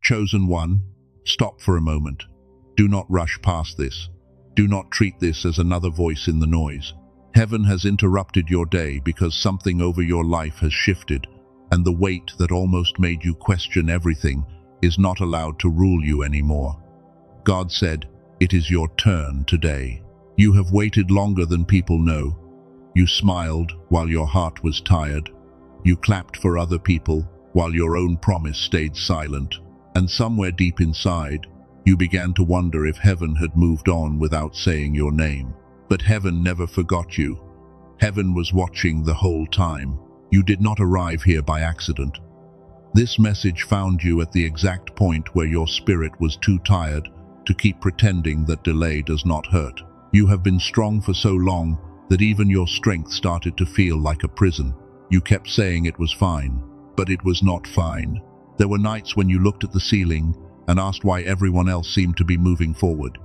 Chosen one, stop for a moment. Do not rush past this. Do not treat this as another voice in the noise. Heaven has interrupted your day because something over your life has shifted, and the weight that almost made you question everything is not allowed to rule you anymore. God said, "It is your turn today." You have waited longer than people know. You smiled while your heart was tired. You clapped for other people while your own promise stayed silent. And somewhere deep inside, you began to wonder if heaven had moved on without saying your name. But heaven never forgot you. Heaven was watching the whole time. You did not arrive here by accident. This message found you at the exact point where your spirit was too tired to keep pretending that delay does not hurt. You have been strong for so long that even your strength started to feel like a prison. You kept saying it was fine, but it was not fine. There were nights when you looked at the ceiling and asked why everyone else seemed to be moving forward.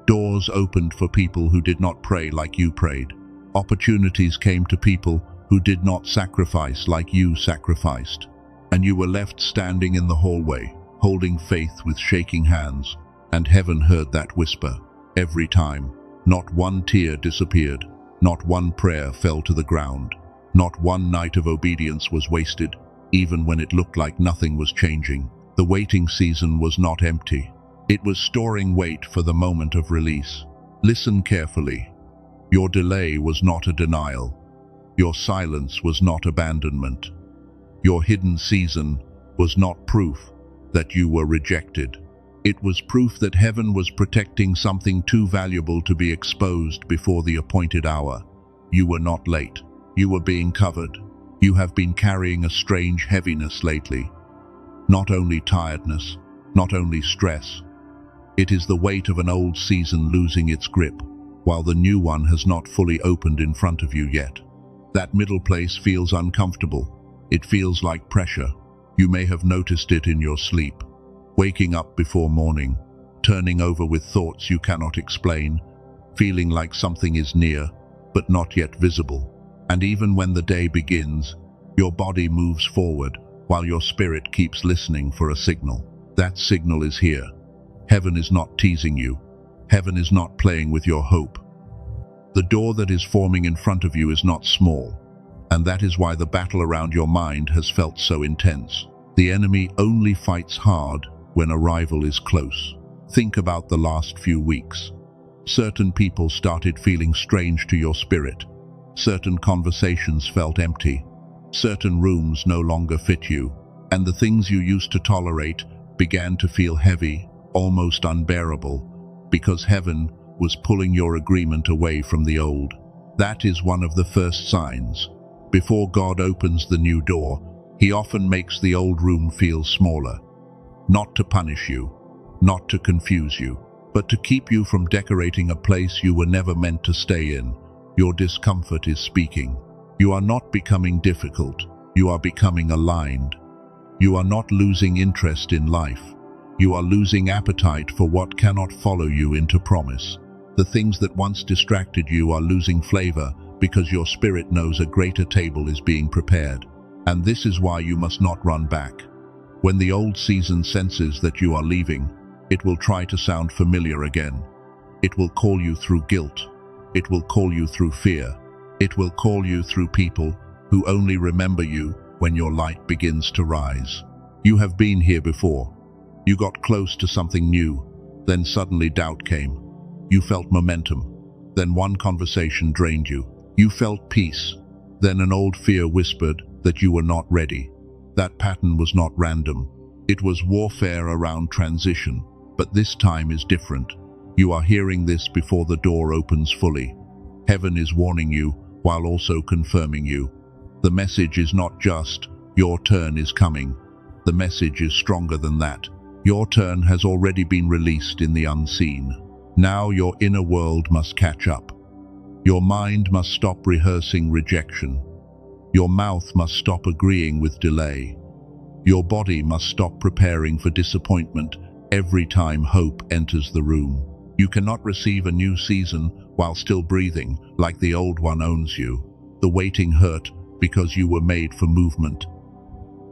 Doors opened for people who did not pray like you prayed. Opportunities came to people who did not sacrifice like you sacrificed. And you were left standing in the hallway, holding faith with shaking hands. And heaven heard that whisper every time. Not one tear disappeared. Not one prayer fell to the ground. Not one night of obedience was wasted, even when it looked like nothing was changing. The waiting season was not empty. It was storing weight for the moment of release. Listen carefully. Your delay was not a denial. Your silence was not abandonment. Your hidden season was not proof that you were rejected. It was proof that heaven was protecting something too valuable to be exposed before the appointed hour. You were not late. You were being covered. You have been carrying a strange heaviness lately. Not only tiredness, not only stress. It is the weight of an old season losing its grip, while the new one has not fully opened in front of you yet. That middle place feels uncomfortable. It feels like pressure. You may have noticed it in your sleep. Waking up before morning, turning over with thoughts you cannot explain, feeling like something is near, but not yet visible. And even when the day begins, your body moves forward, while your spirit keeps listening for a signal. That signal is here. Heaven is not teasing you. Heaven is not playing with your hope. The door that is forming in front of you is not small, and that is why the battle around your mind has felt so intense. The enemy only fights hard when arrival is close. Think about the last few weeks. Certain people started feeling strange to your spirit. Certain conversations felt empty. Certain rooms no longer fit you. And the things you used to tolerate began to feel heavy, almost unbearable, because heaven was pulling your agreement away from the old. That is one of the first signs. Before God opens the new door, He often makes the old room feel smaller. Not to punish you, not to confuse you, but to keep you from decorating a place you were never meant to stay in. Your discomfort is speaking. You are not becoming difficult. You are becoming aligned. You are not losing interest in life. You are losing appetite for what cannot follow you into promise. The things that once distracted you are losing flavor because your spirit knows a greater table is being prepared. And this is why you must not run back. When the old season senses that you are leaving, it will try to sound familiar again. It will call you through guilt. It will call you through fear. It will call you through people who only remember you when your light begins to rise. You have been here before. You got close to something new, then suddenly doubt came. You felt momentum, then one conversation drained you. You felt peace, then an old fear whispered that you were not ready. That pattern was not random. It was warfare around transition, but this time is different. You are hearing this before the door opens fully. Heaven is warning you while also confirming you. The message is not just, your turn is coming. The message is stronger than that. Your turn has already been released in the unseen. Now your inner world must catch up. Your mind must stop rehearsing rejection. Your mouth must stop agreeing with delay. Your body must stop preparing for disappointment every time hope enters the room. You cannot receive a new season while still breathing, like the old one owns you. The waiting hurt because you were made for movement.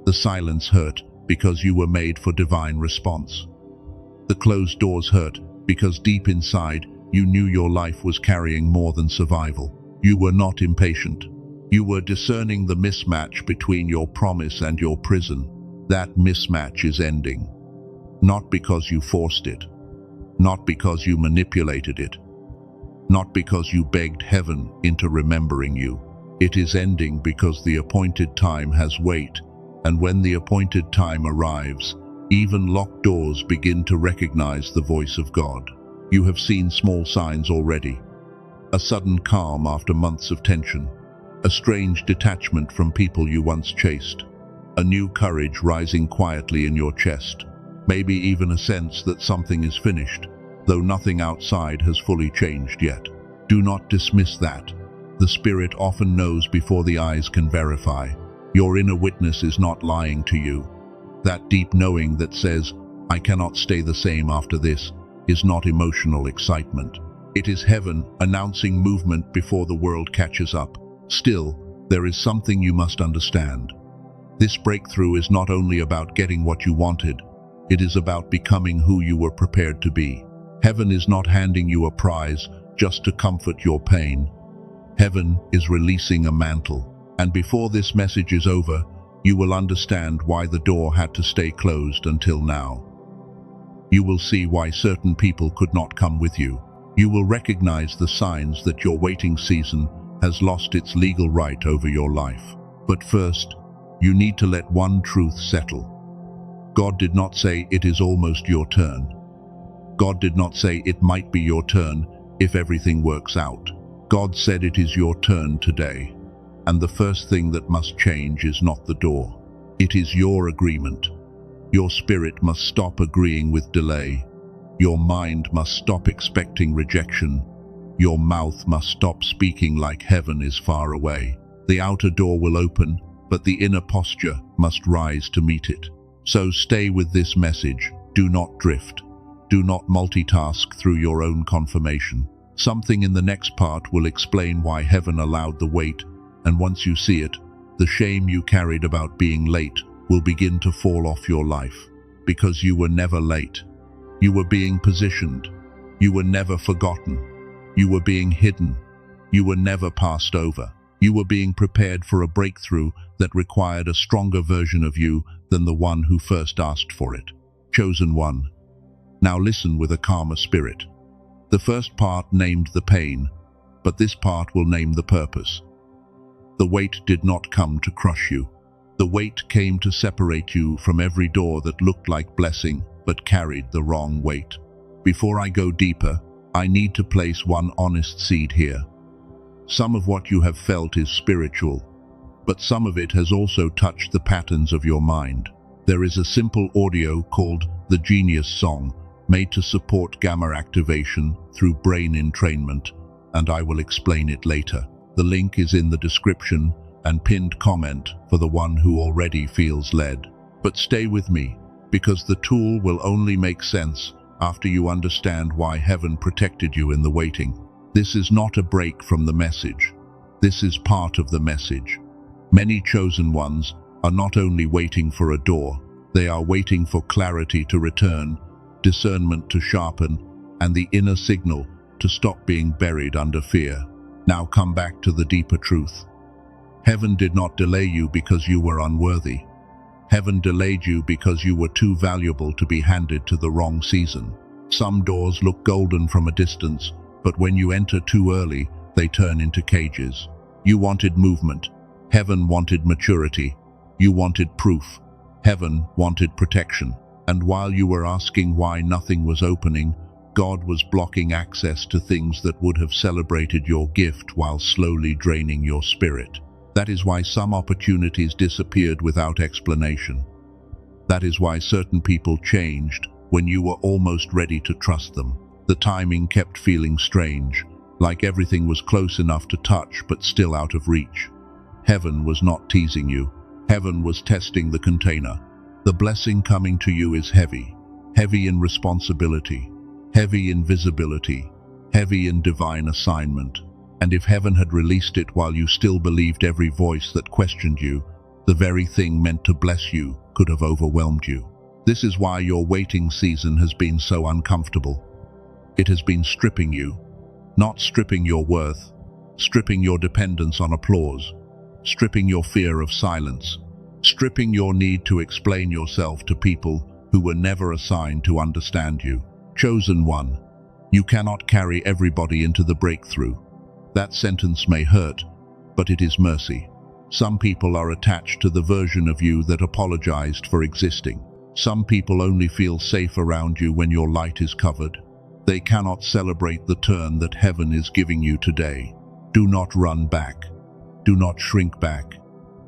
The silence hurt because you were made for divine response. The closed doors hurt because deep inside you knew your life was carrying more than survival. You were not impatient. You were discerning the mismatch between your promise and your prison. That mismatch is ending. Not because you forced it. Not because you manipulated it. Not because you begged heaven into remembering you. It is ending because the appointed time has wait, and when the appointed time arrives, even locked doors begin to recognize the voice of God. You have seen small signs already. A sudden calm after months of tension. A strange detachment from people you once chased. A new courage rising quietly in your chest. Maybe even a sense that something is finished, though nothing outside has fully changed yet. Do not dismiss that. The Spirit often knows before the eyes can verify. Your inner witness is not lying to you. That deep knowing that says, "I cannot stay the same after this," is not emotional excitement. It is heaven announcing movement before the world catches up. Still, there is something you must understand. This breakthrough is not only about getting what you wanted, it is about becoming who you were prepared to be. Heaven is not handing you a prize just to comfort your pain. Heaven is releasing a mantle, and before this message is over, you will understand why the door had to stay closed until now. You will see why certain people could not come with you. You will recognize the signs that your waiting season has lost its legal right over your life. But first, you need to let one truth settle. God did not say it is almost your turn. God did not say it might be your turn if everything works out. God said it is your turn today. And the first thing that must change is not the door. It is your agreement. Your spirit must stop agreeing with delay. Your mind must stop expecting rejection. Your mouth must stop speaking like heaven is far away. The outer door will open, but the inner posture must rise to meet it. So stay with this message. Do not drift. Do not multitask through your own confirmation. Something in the next part will explain why heaven allowed the wait, and once you see it, the shame you carried about being late will begin to fall off your life, because you were never late. You were being positioned. You were never forgotten. You were being hidden. You were never passed over. You were being prepared for a breakthrough that required a stronger version of you than the one who first asked for it. Chosen one. Now listen with a calmer spirit. The first part named the pain, but this part will name the purpose. The weight did not come to crush you. The weight came to separate you from every door that looked like blessing but carried the wrong weight. Before I go deeper, I need to place one honest seed here. Some of what you have felt is spiritual, but some of it has also touched the patterns of your mind. There is a simple audio called the Genius Song, made to support gamma activation through brain entrainment, and I will explain it later. The link is in the description and pinned comment for the one who already feels led. But stay with me, because the tool will only make sense after you understand why heaven protected you in the waiting. This is not a break from the message. This is part of the message. Many chosen ones are not only waiting for a door, they are waiting for clarity to return, discernment to sharpen, and the inner signal to stop being buried under fear. Now come back to the deeper truth. Heaven did not delay you because you were unworthy. Heaven delayed you because you were too valuable to be handed to the wrong season. Some doors look golden from a distance, but when you enter too early, they turn into cages. You wanted movement. Heaven wanted maturity. You wanted proof. Heaven wanted protection. And while you were asking why nothing was opening, God was blocking access to things that would have celebrated your gift while slowly draining your spirit. That is why some opportunities disappeared without explanation. That is why certain people changed when you were almost ready to trust them. The timing kept feeling strange, like everything was close enough to touch but still out of reach. Heaven was not teasing you. Heaven was testing the container. The blessing coming to you is heavy, heavy in responsibility, heavy in visibility, heavy in divine assignment. And if heaven had released it while you still believed every voice that questioned you, The very thing meant to bless you could have overwhelmed you. This is why your waiting season has been so uncomfortable. It has been stripping you, not stripping your worth, stripping your dependence on applause, stripping your fear of silence, stripping your need to explain yourself to people who were never assigned to understand you. Chosen one, you cannot carry everybody into the breakthrough. That sentence may hurt, but it is mercy. Some people are attached to the version of you that apologized for existing. Some people only feel safe around you when your light is covered. They cannot celebrate the turn that heaven is giving you today. Do not run back. Do not shrink back.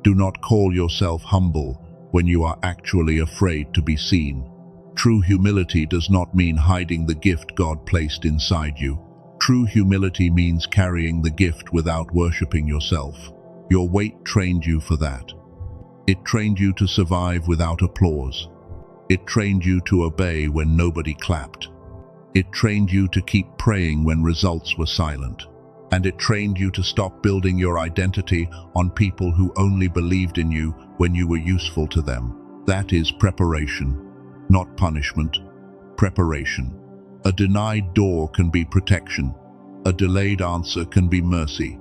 Do not call yourself humble when you are actually afraid to be seen. True humility does not mean hiding the gift God placed inside you. True humility means carrying the gift without worshipping yourself. Your weight trained you for that. It trained you to survive without applause. It trained you to obey when nobody clapped. It trained you to keep praying when results were silent. And it trained you to stop building your identity on people who only believed in you when you were useful to them. That is preparation, not punishment. Preparation. A denied door can be protection. A delayed answer can be mercy.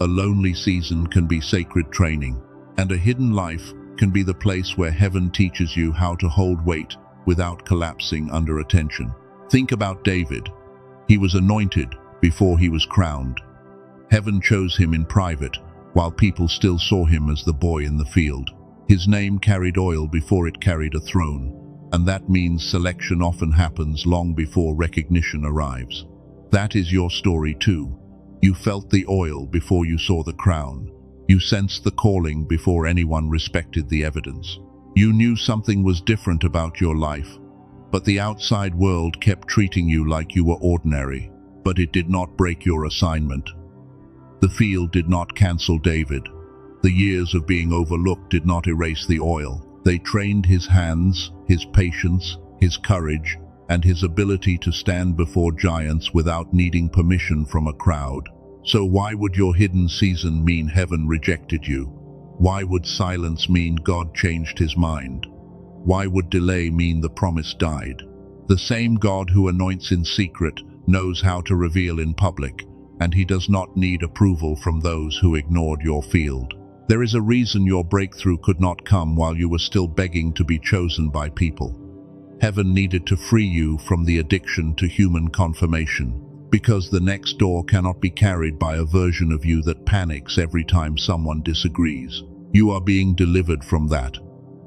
A lonely season can be sacred training. And a hidden life can be the place where heaven teaches you how to hold weight without collapsing under attention. Think about David. He was anointed before he was crowned. Heaven chose him in private, while people still saw him as the boy in the field. His name carried oil before it carried a throne, and that means selection often happens long before recognition arrives. That is your story too. You felt the oil before you saw the crown. You sensed the calling before anyone respected the evidence. You knew something was different about your life, but the outside world kept treating you like you were ordinary. But it did not break your assignment. The field did not cancel David. The years of being overlooked did not erase the oil. They trained his hands, his patience, his courage, and his ability to stand before giants without needing permission from a crowd. So why would your hidden season mean heaven rejected you? Why would silence mean God changed his mind? Why would delay mean the promise died? The same God who anoints in secret knows how to reveal in public, and he does not need approval from those who ignored your field. There is a reason your breakthrough could not come while you were still begging to be chosen by people. Heaven needed to free you from the addiction to human confirmation, because the next door cannot be carried by a version of you that panics every time someone disagrees. You are being delivered from that,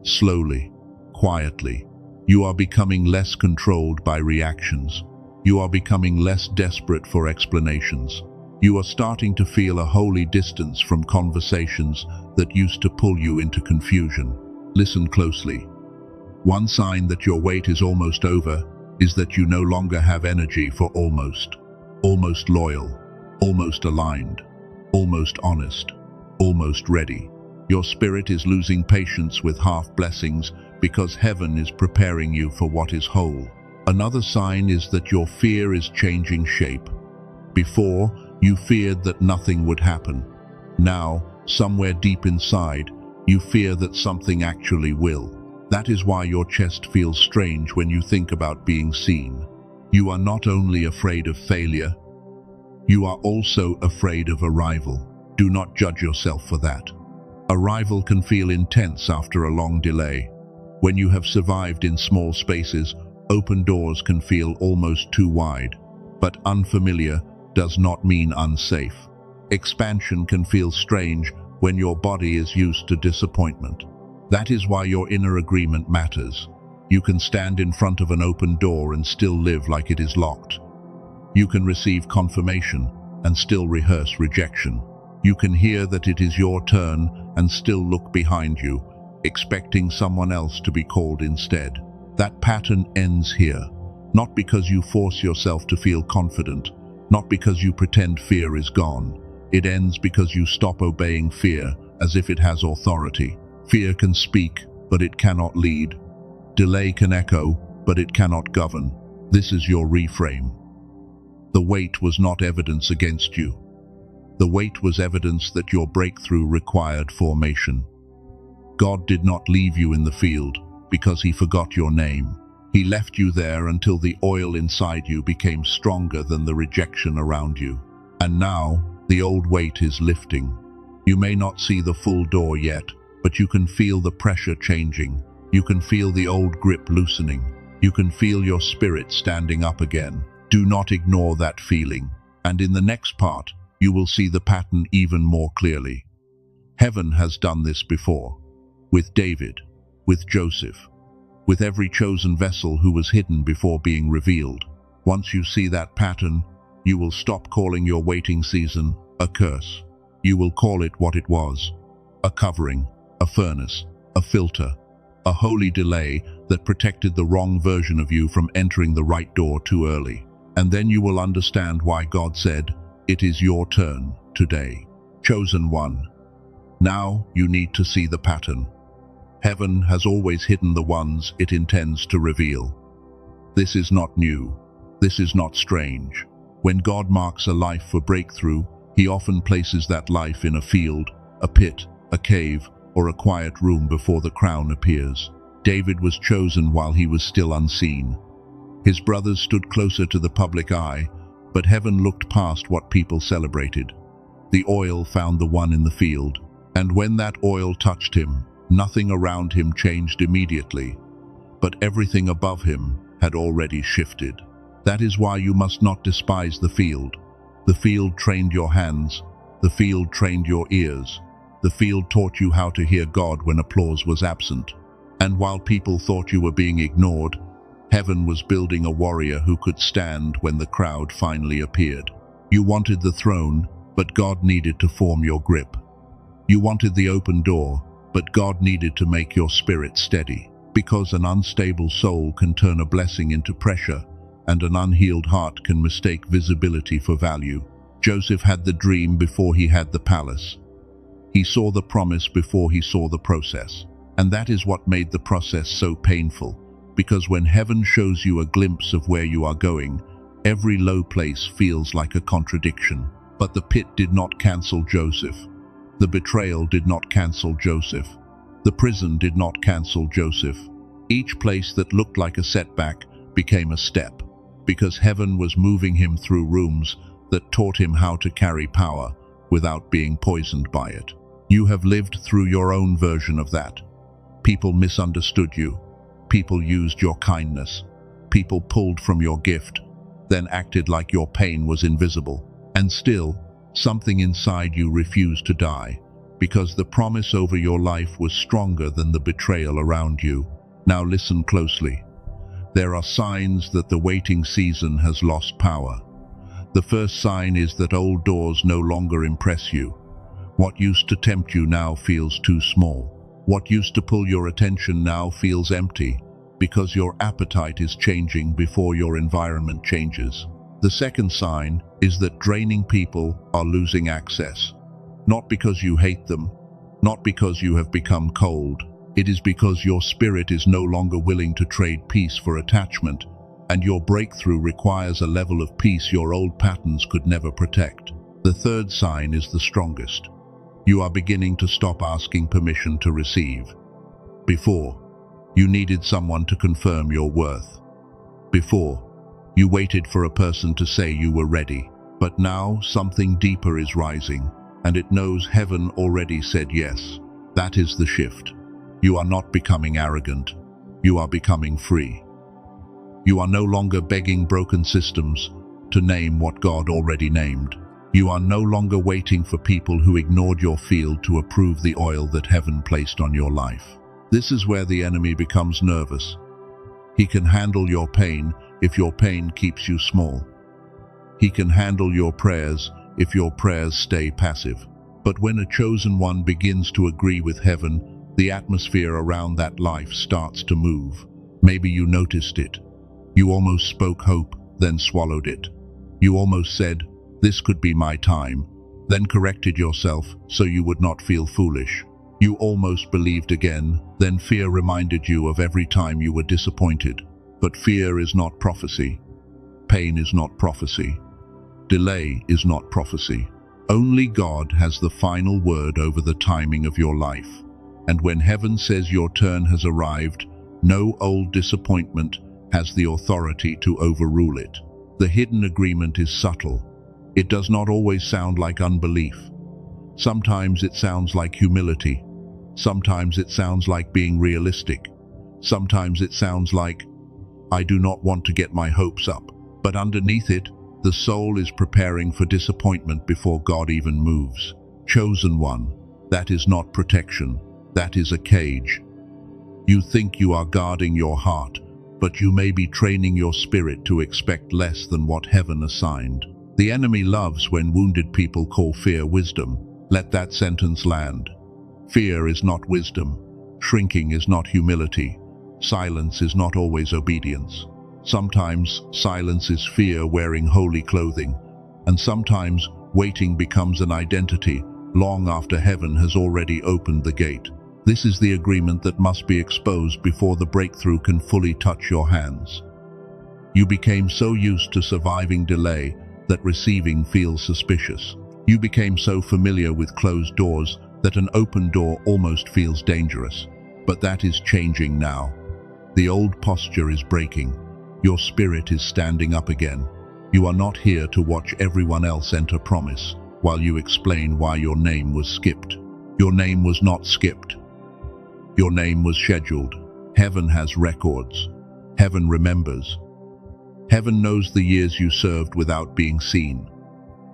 slowly, quietly. You are becoming less controlled by reactions. You are becoming less desperate for explanations. You are starting to feel a holy distance from conversations that used to pull you into confusion. Listen closely. One sign that your wait is almost over is that you no longer have energy for almost loyal, almost aligned, almost honest, almost ready. Your spirit is losing patience with half blessings because heaven is preparing you for what is whole. Another sign is that your fear is changing shape. Before, you feared that nothing would happen. Now, somewhere deep inside, you fear that something actually will. That is why your chest feels strange when you think about being seen. You are not only afraid of failure, you are also afraid of arrival. Do not judge yourself for that. Arrival can feel intense after a long delay. When you have survived in small spaces, open doors can feel almost too wide. But unfamiliar does not mean unsafe. Expansion can feel strange when your body is used to disappointment. That is why your inner agreement matters. You can stand in front of an open door and still live like it is locked. You can receive confirmation and still rehearse rejection. You can hear that it is your turn and still look behind you, expecting someone else to be called instead. That pattern ends here, not because you force yourself to feel confident, not because you pretend fear is gone. It ends because you stop obeying fear as if it has authority. Fear can speak, but it cannot lead. Delay can echo, but it cannot govern. This is your reframe. The wait was not evidence against you. The wait was evidence that your breakthrough required formation. God did not leave you in the field because he forgot your name. He left you there until the oil inside you became stronger than the rejection around you. And now, the old weight is lifting. You may not see the full door yet, but you can feel the pressure changing. You can feel the old grip loosening. You can feel your spirit standing up again. Do not ignore that feeling. And in the next part, you will see the pattern even more clearly. Heaven has done this before. With David, with Joseph, with every chosen vessel who was hidden before being revealed. Once you see that pattern, you will stop calling your waiting season a curse. You will call it what it was: a covering, a furnace, a filter, a holy delay that protected the wrong version of you from entering the right door too early. And then you will understand why God said, "It is your turn today." Chosen one. Now you need to see the pattern. Heaven has always hidden the ones it intends to reveal. This is not new. This is not strange. When God marks a life for breakthrough, he often places that life in a field, a pit, a cave, or a quiet room before the crown appears. David was chosen while he was still unseen. His brothers stood closer to the public eye, but heaven looked past what people celebrated. The oil found the one in the field, and when that oil touched him, nothing around him changed immediately, but everything above him had already shifted. That is why you must not despise the field. The field trained your hands. The field trained your ears. The field taught you how to hear God when applause was absent. And while people thought you were being ignored, heaven was building a warrior who could stand when the crowd finally appeared. You wanted the throne, but God needed to form your grip. You wanted the open door, but God needed to make your spirit steady. Because an unstable soul can turn a blessing into pressure, and an unhealed heart can mistake visibility for value. Joseph had the dream before he had the palace. He saw the promise before he saw the process. And that is what made the process so painful. Because when heaven shows you a glimpse of where you are going, every low place feels like a contradiction. But the pit did not cancel Joseph. The betrayal did not cancel Joseph. The prison did not cancel Joseph. Each place that looked like a setback became a step, because heaven was moving him through rooms that taught him how to carry power without being poisoned by it. You have lived through your own version of that. People misunderstood you. People used your kindness. People pulled from your gift, then acted like your pain was invisible. And still, something inside you refused to die, because the promise over your life was stronger than the betrayal around you. Now listen closely. There are signs that the waiting season has lost power. The first sign is that old doors no longer impress you. What used to tempt you now feels too small. What used to pull your attention now feels empty, because your appetite is changing before your environment changes. The second sign is that draining people are losing access. Not because you hate them, not because you have become cold. It is because your spirit is no longer willing to trade peace for attachment, and your breakthrough requires a level of peace your old patterns could never protect. The third sign is the strongest. You are beginning to stop asking permission to receive. Before, you needed someone to confirm your worth. Before, you waited for a person to say you were ready. But now something deeper is rising, and it knows heaven already said yes. That is the shift. You are not becoming arrogant. You are becoming free. You are no longer begging broken systems to name what God already named. You are no longer waiting for people who ignored your field to approve the oil that heaven placed on your life. This is where the enemy becomes nervous. He can handle your pain if your pain keeps you small. He can handle your prayers if your prayers stay passive. But when a chosen one begins to agree with heaven, the atmosphere around that life starts to move. Maybe you noticed it. You almost spoke hope, then swallowed it. You almost said, "This could be my time," then corrected yourself so you would not feel foolish. You almost believed again, then fear reminded you of every time you were disappointed. But fear is not prophecy. Pain is not prophecy. Delay is not prophecy. Only God has the final word over the timing of your life. And when heaven says your turn has arrived, no old disappointment has the authority to overrule it. The hidden agreement is subtle. It does not always sound like unbelief. Sometimes it sounds like humility. Sometimes it sounds like being realistic. Sometimes it sounds like, I do not want to get my hopes up. But underneath it, the soul is preparing for disappointment before God even moves. Chosen one, that is not protection. That is a cage. You think you are guarding your heart, but you may be training your spirit to expect less than what heaven assigned. The enemy loves when wounded people call fear wisdom. Let that sentence land. Fear is not wisdom. Shrinking is not humility. Silence is not always obedience. Sometimes silence is fear wearing holy clothing, and sometimes waiting becomes an identity long after heaven has already opened the gate. This is the agreement that must be exposed before the breakthrough can fully touch your hands. You became so used to surviving delay that receiving feels suspicious. You became so familiar with closed doors that an open door almost feels dangerous. But that is changing now. The old posture is breaking. Your spirit is standing up again. You are not here to watch everyone else enter promise while you explain why your name was skipped. Your name was not skipped. Your name was scheduled. Heaven has records. Heaven remembers. Heaven knows the years you served without being seen.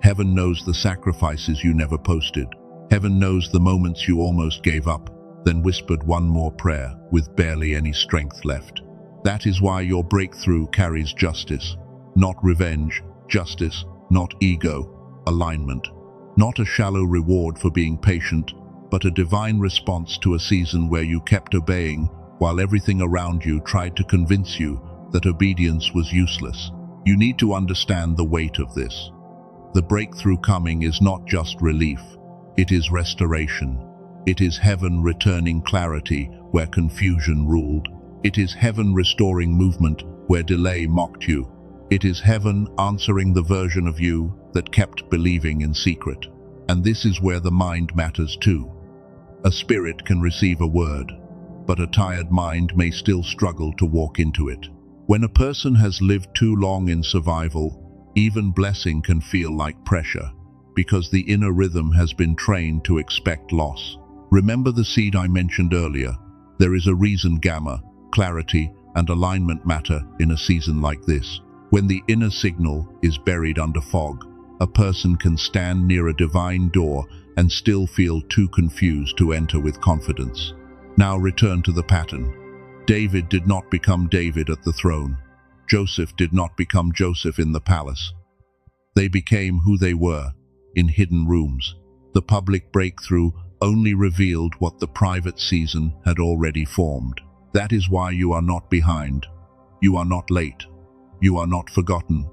Heaven knows the sacrifices you never posted. Heaven knows the moments you almost gave up, then whispered one more prayer with barely any strength left. That is why your breakthrough carries justice. Not revenge, justice, not ego, alignment. Not a shallow reward for being patient, but a divine response to a season where you kept obeying while everything around you tried to convince you that obedience was useless. You need to understand the weight of this. The breakthrough coming is not just relief, it is restoration. It is heaven returning clarity where confusion ruled. It is heaven restoring movement where delay mocked you. It is heaven answering the version of you that kept believing in secret. And this is where the mind matters too. A spirit can receive a word, but a tired mind may still struggle to walk into it. When a person has lived too long in survival, even blessing can feel like pressure, because the inner rhythm has been trained to expect loss. Remember the seed I mentioned earlier. There is a reason gamma, clarity, and alignment matter in a season like this. When the inner signal is buried under fog, a person can stand near a divine door and still feel too confused to enter with confidence. Now return to the pattern. David did not become David at the throne. Joseph did not become Joseph in the palace. They became who they were, in hidden rooms. The public breakthrough only revealed what the private season had already formed. That is why you are not behind. You are not late. You are not forgotten.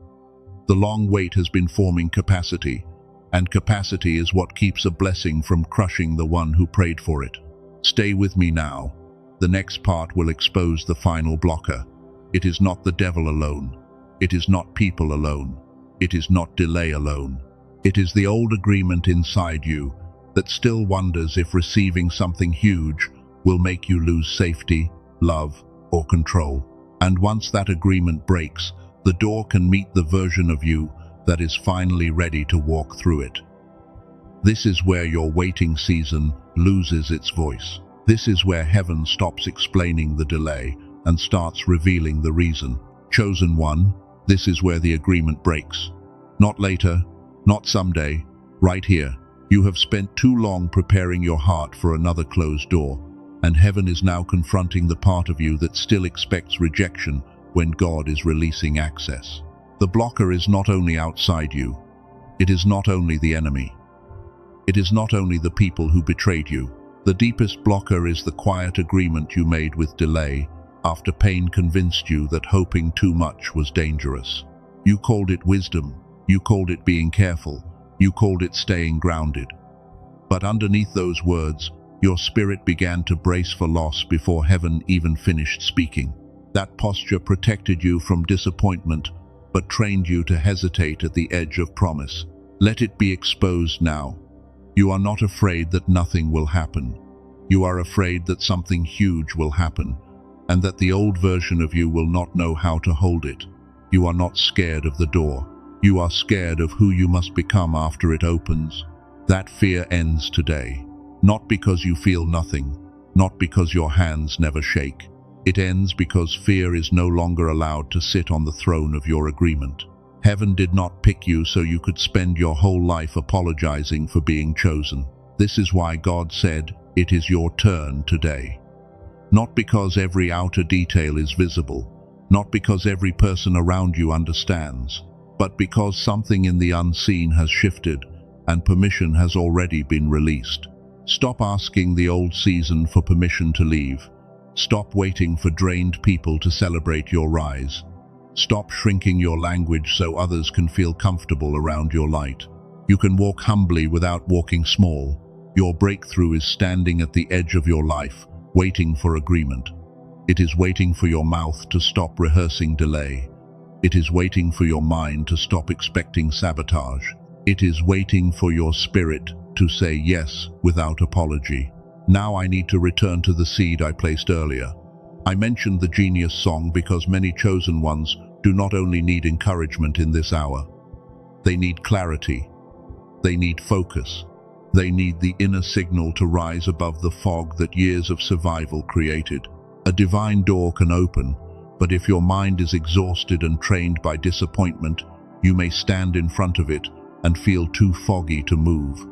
The long wait has been forming capacity, and capacity is what keeps a blessing from crushing the one who prayed for it. Stay with me now. The next part will expose the final blocker. It is not the devil alone. It is not people alone. It is not delay alone. It is the old agreement inside you that still wonders if receiving something huge will make you lose safety, love, or control. And once that agreement breaks, the door can meet the version of you that is finally ready to walk through it. This is where your waiting season loses its voice. This is where heaven stops explaining the delay and starts revealing the reason. Chosen one, this is where the agreement breaks. Not later, not someday, right here. You have spent too long preparing your heart for another closed door, and heaven is now confronting the part of you that still expects rejection when God is releasing access. The blocker is not only outside you. It is not only the enemy. It is not only the people who betrayed you. The deepest blocker is the quiet agreement you made with delay after pain convinced you that hoping too much was dangerous. You called it wisdom. You called it being careful. You called it staying grounded. But underneath those words, your spirit began to brace for loss before heaven even finished speaking. That posture protected you from disappointment, but trained you to hesitate at the edge of promise. Let it be exposed now. You are not afraid that nothing will happen. You are afraid that something huge will happen, and that the old version of you will not know how to hold it. You are not scared of the door. You are scared of who you must become after it opens. That fear ends today. Not because you feel nothing, not because your hands never shake. It ends because fear is no longer allowed to sit on the throne of your agreement. Heaven did not pick you so you could spend your whole life apologizing for being chosen. This is why God said, "It is your turn today." Not because every outer detail is visible, not because every person around you understands, but because something in the unseen has shifted and permission has already been released. Stop asking the old season for permission to leave. Stop waiting for drained people to celebrate your rise. Stop shrinking your language so others can feel comfortable around your light. You can walk humbly without walking small. Your breakthrough is standing at the edge of your life, waiting for agreement. It is waiting for your mouth to stop rehearsing delay. It is waiting for your mind to stop expecting sabotage. It is waiting for your spirit to say yes without apology. Now I need to return to the seed I placed earlier. I mentioned the Genius song because many chosen ones do not only need encouragement in this hour. They need clarity. They need focus. They need the inner signal to rise above the fog that years of survival created. A divine door can open, but if your mind is exhausted and trained by disappointment, you may stand in front of it and feel too foggy to move.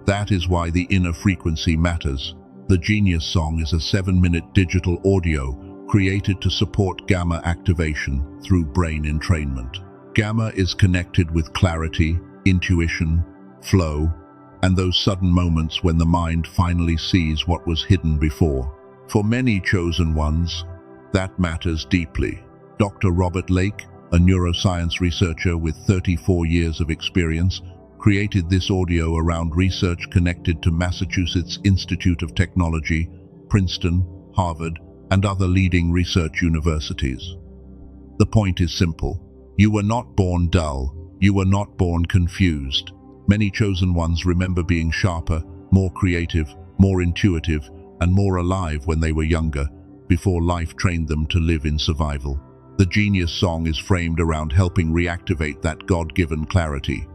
That is why the inner frequency matters. The Genius Song is a 7-minute digital audio created to support gamma activation through brain entrainment. Gamma is connected with clarity, intuition, flow, and those sudden moments when the mind finally sees what was hidden before. For many chosen ones, that matters deeply. Dr. Robert Lake, a neuroscience researcher with 34 years of experience, created this audio around research connected to Massachusetts Institute of Technology, Princeton, Harvard, and other leading research universities. The point is simple. You were not born dull. You were not born confused. Many chosen ones remember being sharper, more creative, more intuitive, and more alive when they were younger, before life trained them to live in survival. The Genius Song is framed around helping reactivate that God-given clarity.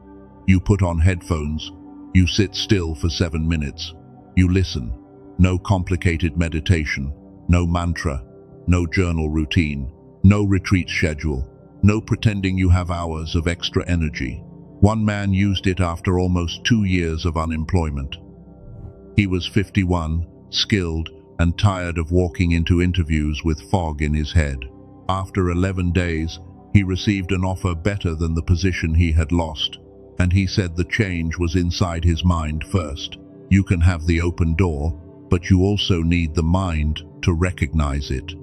You put on headphones, you sit still for 7 minutes, you listen. No complicated meditation, no mantra, no journal routine, no retreat schedule, no pretending you have hours of extra energy. One man used it after almost 2 years of unemployment. He was 51, skilled, and tired of walking into interviews with fog in his head. After 11 days, he received an offer better than the position he had lost, and he said the change was inside his mind first. You can have the open door, but you also need the mind to recognize it.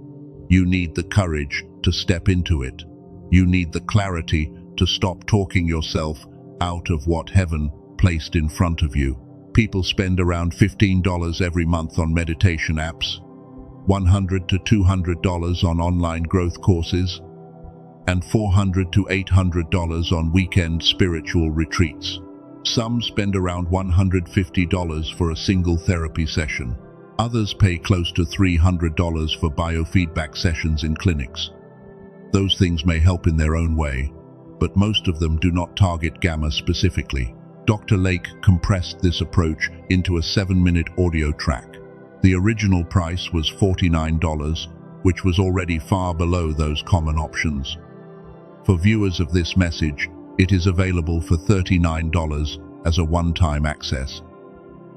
You need the courage to step into it. You need the clarity to stop talking yourself out of what heaven placed in front of you. People spend around $15 every month on meditation apps, $100 to $200 on online growth courses, and $400 to $800 on weekend spiritual retreats. Some spend around $150 for a single therapy session. Others pay close to $300 for biofeedback sessions in clinics. Those things may help in their own way, but most of them do not target gamma specifically. Dr. Lake compressed this approach into a 7-minute audio track. The original price was $49, which was already far below those common options. For viewers of this message, it is available for $39 as a one-time access.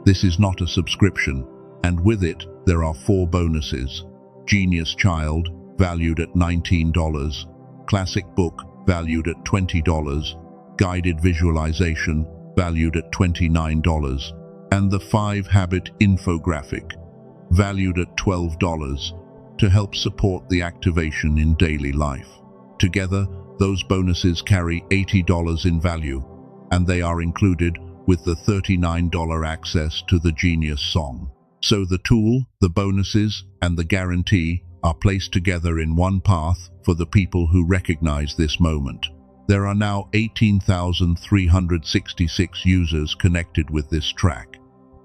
This is not a subscription, and with it, there are 4 bonuses. Genius Child, valued at $19, Classic Book, valued at $20, Guided Visualization, valued at $29, and the 5-Habit Infographic, valued at $12, to help support the activation in daily life. Together, those bonuses carry $80 in value, and they are included with the $39 access to the Genius Song. So the tool, the bonuses, and the guarantee are placed together in one path for the people who recognize this moment. There are now 18,366 users connected with this track.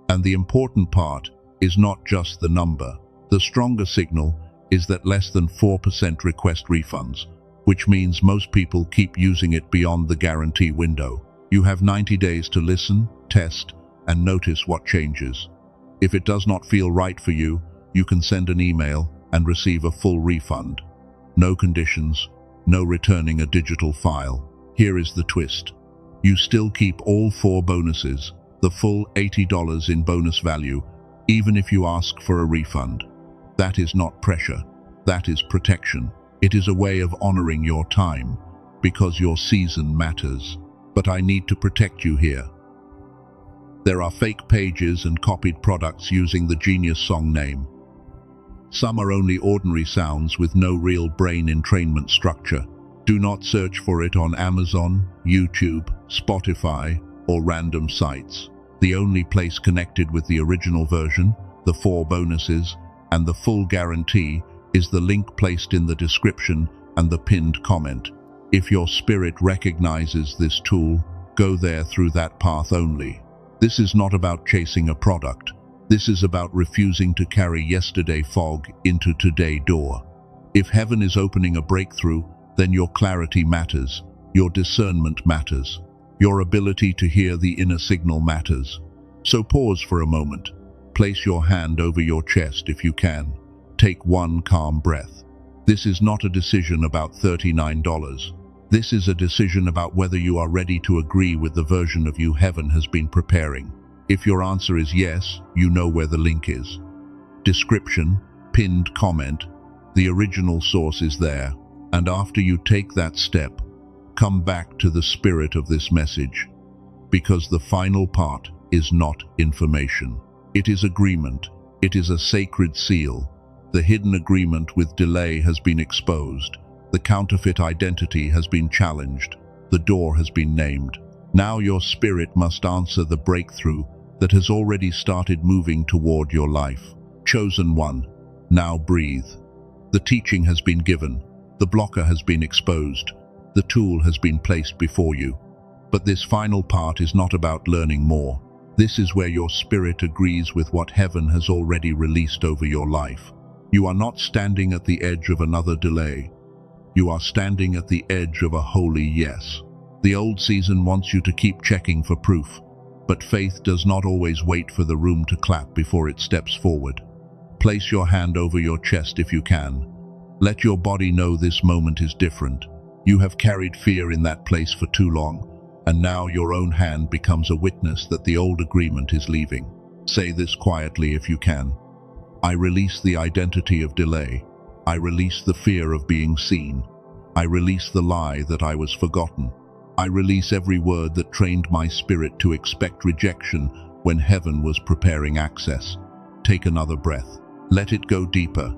And the important part is not just the number. The stronger signal is that less than 4% request refunds, which means most people keep using it beyond the guarantee window. You have 90 days to listen, test, and notice what changes. If it does not feel right for you, you can send an email and receive a full refund. No conditions, no returning a digital file. Here is the twist. You still keep all 4 bonuses, the full $80 in bonus value, even if you ask for a refund. That is not pressure. That is protection. It is a way of honoring your time, because your season matters. But I need to protect you here. There are fake pages and copied products using the Genius song name. Some are only ordinary sounds with no real brain entrainment structure. Do not search for it on Amazon, YouTube, Spotify, or random sites. The only place connected with the original version, the 4 bonuses, and the full guarantee is the link placed in the description and the pinned comment. If your spirit recognizes this tool, go there through that path only. This is not about chasing a product. This is about refusing to carry yesterday fog into today door. If heaven is opening a breakthrough, then your clarity matters, your discernment matters, your ability to hear the inner signal matters. So pause for a moment. Place your hand over your chest if you can. Take one calm breath. This is not a decision about $39. This is a decision about whether you are ready to agree with the version of you heaven has been preparing. If your answer is yes, you know where the link is. Description, pinned comment, the original source is there. And after you take that step, come back to the spirit of this message. Because the final part is not information. It is agreement. It is a sacred seal. The hidden agreement with delay has been exposed. The counterfeit identity has been challenged. The door has been named. Now your spirit must answer the breakthrough that has already started moving toward your life. Chosen one, now breathe. The teaching has been given. The blocker has been exposed. The tool has been placed before you. But this final part is not about learning more. This is where your spirit agrees with what heaven has already released over your life. You are not standing at the edge of another delay. You are standing at the edge of a holy yes. The old season wants you to keep checking for proof, but faith does not always wait for the room to clap before it steps forward. Place your hand over your chest if you can. Let your body know this moment is different. You have carried fear in that place for too long, and now your own hand becomes a witness that the old agreement is leaving. Say this quietly if you can. I release the identity of delay. I release the fear of being seen. I release the lie that I was forgotten. I release every word that trained my spirit to expect rejection when heaven was preparing access. Take another breath. Let it go deeper.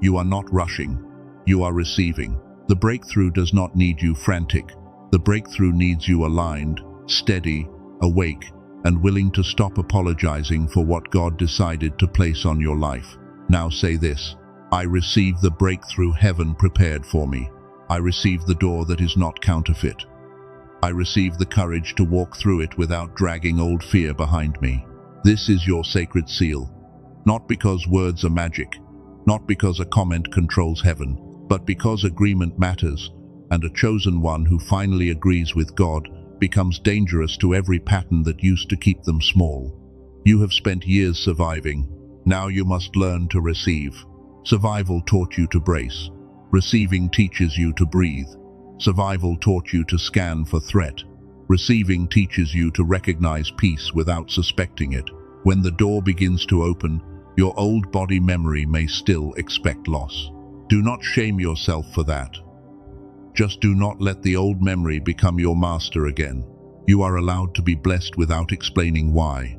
You are not rushing. You are receiving. The breakthrough does not need you frantic. The breakthrough needs you aligned, steady, awake, and willing to stop apologizing for what God decided to place on your life. Now say this. I receive the breakthrough heaven prepared for me. I receive the door that is not counterfeit. I receive the courage to walk through it without dragging old fear behind me. This is your sacred seal. Not because words are magic, not because a comment controls heaven, but because agreement matters, and a chosen one who finally agrees with God becomes dangerous to every pattern that used to keep them small. You have spent years surviving. Now you must learn to receive. Survival taught you to brace. Receiving teaches you to breathe. Survival taught you to scan for threat. Receiving teaches you to recognize peace without suspecting it. When the door begins to open, your old body memory may still expect loss. Do not shame yourself for that. Just do not let the old memory become your master again. You are allowed to be blessed without explaining why.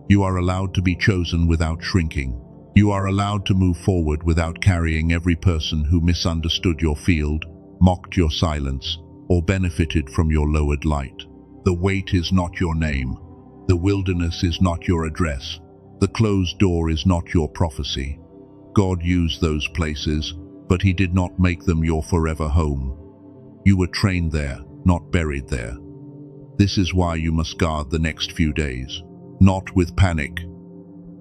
You are allowed to be chosen without shrinking. You are allowed to move forward without carrying every person who misunderstood your field, mocked your silence, or benefited from your lowered light. The weight is not your name. The wilderness is not your address. The closed door is not your prophecy. God used those places, but He did not make them your forever home. You were trained there, not buried there. This is why you must guard the next few days. Not with panic,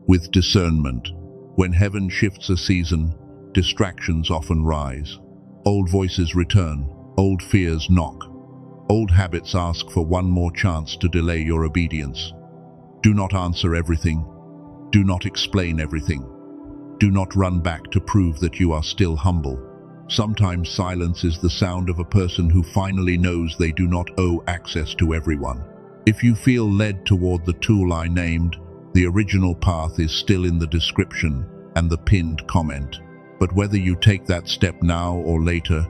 with discernment. When heaven shifts a season, distractions often rise. Old voices return, old fears knock. Old habits ask for one more chance to delay your obedience. Do not answer everything. Do not explain everything. Do not run back to prove that you are still humble. Sometimes silence is the sound of a person who finally knows they do not owe access to everyone. If you feel led toward the tool I named, the original path is still in the description and the pinned comment. But whether you take that step now or later,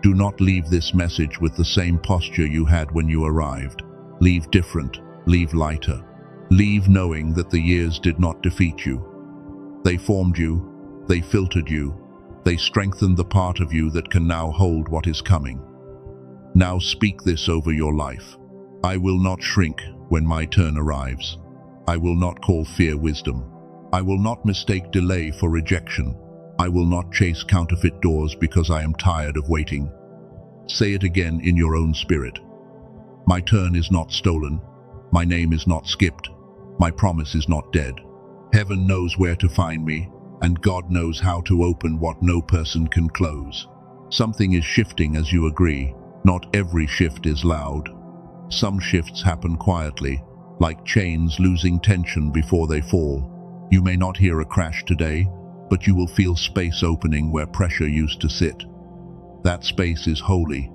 do not leave this message with the same posture you had when you arrived. Leave different, leave lighter. Leave knowing that the years did not defeat you. They formed you, they filtered you, they strengthened the part of you that can now hold what is coming. Now speak this over your life. I will not shrink when my turn arrives. I will not call fear wisdom. I will not mistake delay for rejection. I will not chase counterfeit doors because I am tired of waiting. Say it again in your own spirit. My turn is not stolen. My name is not skipped. My promise is not dead. Heaven knows where to find me, and God knows how to open what no person can close. Something is shifting as you agree. Not every shift is loud. Some shifts happen quietly, like chains losing tension before they fall. You may not hear a crash today, but you will feel space opening where pressure used to sit. That space is holy.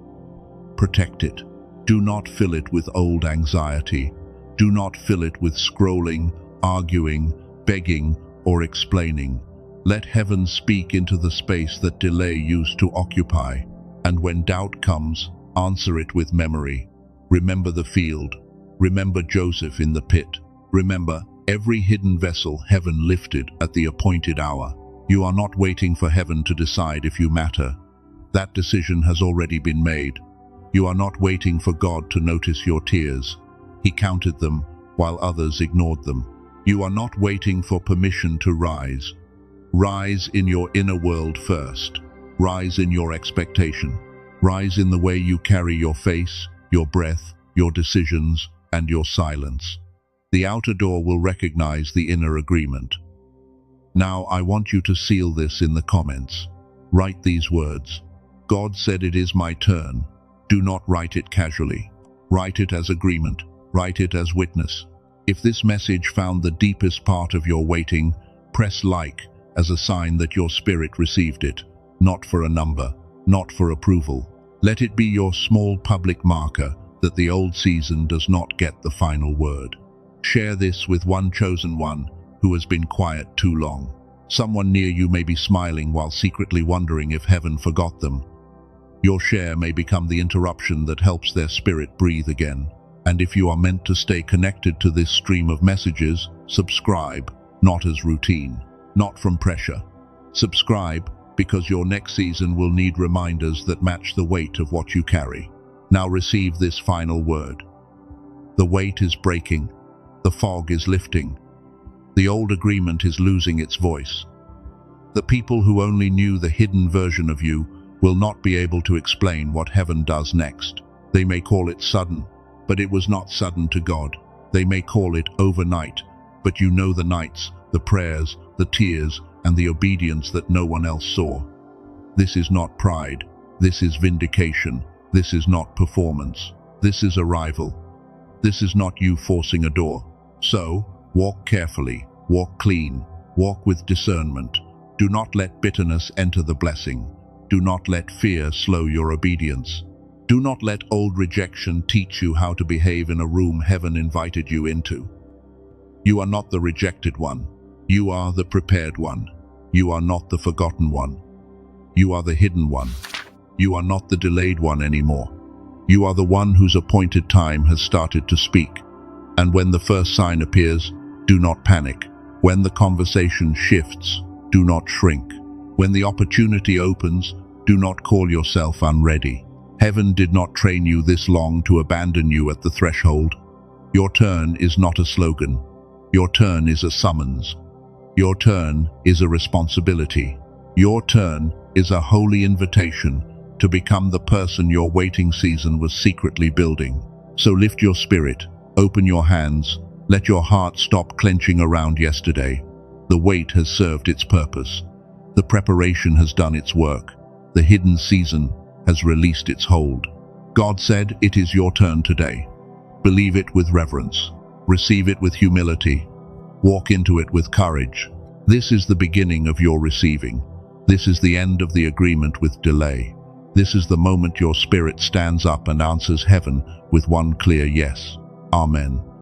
Protect it. Do not fill it with old anxiety. Do not fill it with scrolling, arguing, begging, or explaining. Let heaven speak into the space that delay used to occupy. And when doubt comes, answer it with memory. Remember the field. Remember Joseph in the pit. Remember every hidden vessel heaven lifted at the appointed hour. You are not waiting for heaven to decide if you matter. That decision has already been made. You are not waiting for God to notice your tears. He counted them while others ignored them. You are not waiting for permission to rise. Rise in your inner world first. Rise in your expectation. Rise in the way you carry your face, your breath, your decisions, and your silence. The outer door will recognize the inner agreement. Now I want you to seal this in the comments. Write these words. God said it is my turn. Do not write it casually. Write it as agreement. Write it as witness. If this message found the deepest part of your waiting, press like as a sign that your spirit received it, not for a number, not for approval. Let it be your small public marker that the old season does not get the final word. Share this with one chosen one who has been quiet too long. Someone near you may be smiling while secretly wondering if heaven forgot them. Your share may become the interruption that helps their spirit breathe again. And if you are meant to stay connected to this stream of messages, subscribe, not as routine, not from pressure. Subscribe because your next season will need reminders that match the weight of what you carry. Now receive this final word. The weight is breaking. The fog is lifting. The old agreement is losing its voice. The people who only knew the hidden version of you will not be able to explain what heaven does next. They may call it sudden, but it was not sudden to God. They may call it overnight, but you know the nights, the prayers, the tears, and the obedience that no one else saw. This is not pride. This is vindication. This is not performance. This is arrival. This is not you forcing a door. So, walk carefully, walk clean, walk with discernment. Do not let bitterness enter the blessing. Do not let fear slow your obedience. Do not let old rejection teach you how to behave in a room heaven invited you into. You are not the rejected one. You are the prepared one. You are not the forgotten one. You are the hidden one. You are not the delayed one anymore. You are the one whose appointed time has started to speak. And when the first sign appears, do not panic. When the conversation shifts, do not shrink. When the opportunity opens, do not call yourself unready. Heaven did not train you this long to abandon you at the threshold. Your turn is not a slogan. Your turn is a summons. Your turn is a responsibility. Your turn is a holy invitation to become the person your waiting season was secretly building. So lift your spirit, open your hands, let your heart stop clenching around yesterday. The wait has served its purpose. The preparation has done its work. The hidden season has released its hold. God said, "It is your turn today." Believe it with reverence. Receive it with humility. Walk into it with courage. This is the beginning of your receiving. This is the end of the agreement with delay. This is the moment your spirit stands up and answers heaven with one clear yes. Amen.